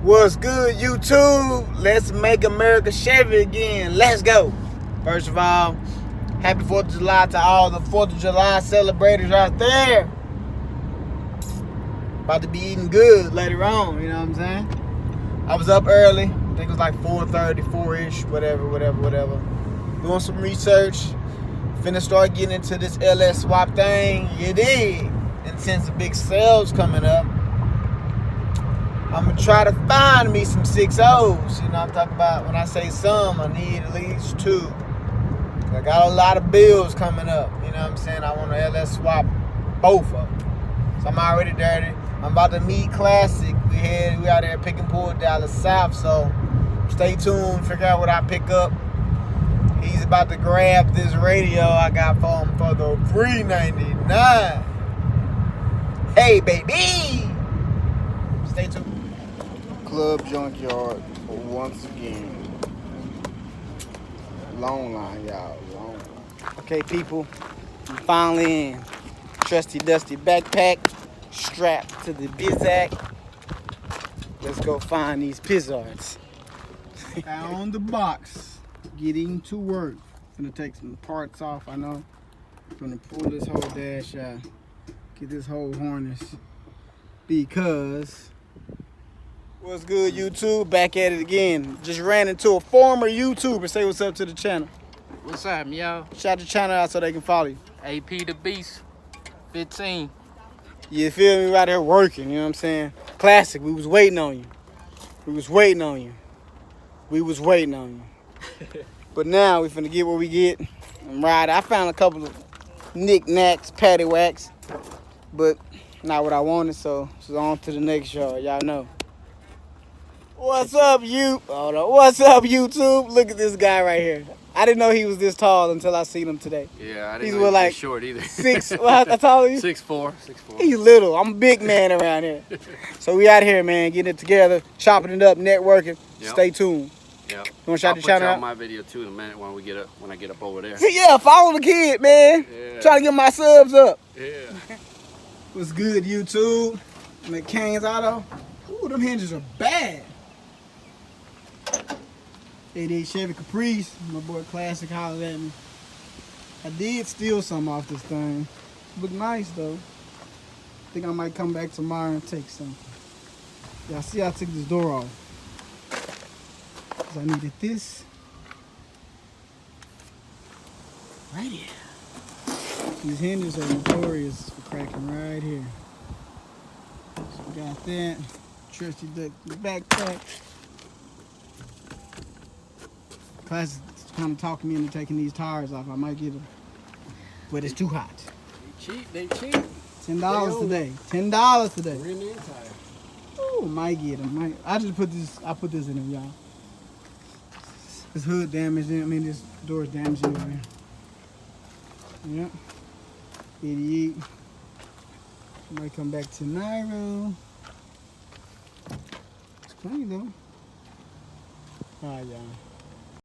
What's good, YouTube? Let's make America Chevy again. Let's go. First of all, happy 4th of July to all the 4th of July celebrators out there. About to be eating good later on, you know what I'm saying? I was up early. I think it was like 4:30, 4-ish, whatever. Doing some research. Finna start getting into this LS swap thing. You dig? And since the big sales coming up, I'm going to try to find me some 6.0s. You know what I'm talking about? When I say some, I need at least 2. I got a lot of bills coming up. You know what I'm saying? I want to LS swap both of them. So I'm already dirty. I'm about to meet Classic. We out there picking pool Dallas South. So stay tuned. Figure out what I pick up. He's about to grab this radio I got for him for the $3.99. Hey, baby! Stay tuned. Club Junkyard once again. Long line, y'all. Long line. Okay, people, I'm finally in. Trusty dusty backpack, strapped to the Bizak. Let's go find these pizzards. Found the box. Getting to work. Gonna take some parts off, I know. Gonna pull this whole dash out. Get this whole harness. Because... What's good, YouTube? Back at it again. Just ran into a former YouTuber. Say what's up to the channel. What's up, yo? Shout the channel out so they can follow you. AP the Beast, 15. You feel me? Right here working, you know what I'm saying? Classic, we was waiting on you. But now we finna get what we get. I'm riding. I found a couple of knickknacks, paddywhacks, but not what I wanted, so on to the next yard. Y'all know. What's up, What's up, YouTube? Look at this guy right here. I didn't know he was this tall until I seen him today. Yeah, I didn't He's know he was like short either. 6. Well, how tall are you? 6'4". He's little. I'm a big man around here. So we out here, man, getting it together, chopping it up, networking. Yep. Stay tuned. Yep. You want to shout the channel out? I'll my video too in a minute when I get up over there. Yeah, follow the kid, man. Yeah. Trying to get my subs up. Yeah. what's good, YouTube? McCain's Auto. Ooh, them hinges are bad. 88 Chevy Caprice. My boy Classic hollered at me. I did steal some off this thing. Look nice though. Think I might come back tomorrow and take some. Y'all see I took this door off. 'Cause I needed this. Right here. These hinges are notorious for cracking right here. So we got that. Trusty duck backpack. Class is kind of talking me into taking these tires off. I might get them, but it's too hot. They cheap. $10 today. $10 today. Rim and tire. Oh, might get them. I just put this. I put this in them, y'all. This hood damaged. This door's damaged anyway. Yep. 88. Might come back to Nairo. It's clean though. All right, y'all.